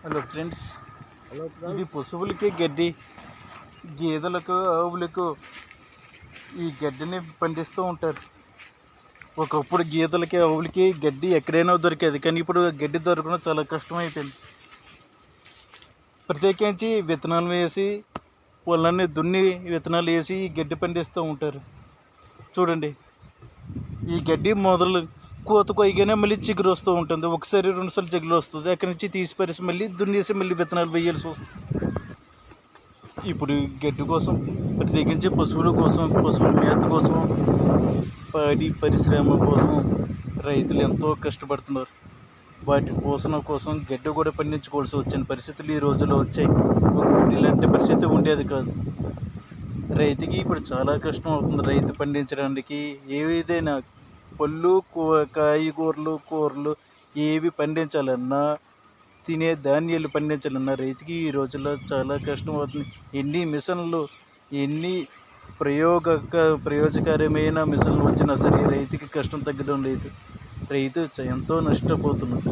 Hello friends, hello ఇది పశువులకి గడ్డి, గేదెలకు ఆవులకు ఈ గడ్డిని పండిస్తూ ఉంటారు. ఒకప్పుడు గేదెలకి ఆవులకి గడ్డి ఎక్కడైనా దొరికేది, కానీ ఇప్పుడు గడ్డి దొరకడం చాలా కష్టమైపోయింది. ప్రత్యేకించి విత్తనాలు వేసి పొలాన్ని దున్ని విత్తనాలు వేసి ఈ గడ్డి పండిస్తూ ఉంటారు. చూడండి, ఈ గడ్డి మొదలు కోత కొయ్యగానే మళ్ళీ చిగురు వస్తూ ఉంటుంది. ఒకసారి రెండుసార్లు చిగురు వస్తుంది. అక్కడి నుంచి తీసి పరిసి మళ్ళీ దున్నేసి మళ్ళీ విత్తనాలు వేయాల్సి వస్తుంది. ఇప్పుడు గడ్డి కోసం, ప్రత్యేకించి పశువుల కోసం, పశువుల మేత కోసం, పాడి పరిశ్రమ కోసం రైతులు ఎంతో కష్టపడుతున్నారు. వాటి పోషణ కోసం గడ్డి కూడా పండించుకోవాల్సి వచ్చిన పరిస్థితులు ఈ రోజుల్లో వచ్చాయి. ఒకప్పుడు ఇలాంటి పరిస్థితి ఉండేది కాదు. రైతుకి ఇప్పుడు చాలా కష్టం అవుతుంది. రైతు పండించడానికి ఏదైనా పళ్ళు, కాయగూరలు, కూరలు ఏవి పండించాలన్నా, తినే ధాన్యాలు పండించాలన్నా రైతుకి ఈ రోజుల్లో చాలా కష్టం అవుతుంది. ఎన్ని మిషన్లు, ఎన్ని ప్రయోజకరమైన మిషన్లు వచ్చినా సరే రైతుకి కష్టం తగ్గడం లేదు. రైతు ఎంతో నష్టపోతున్నాడు.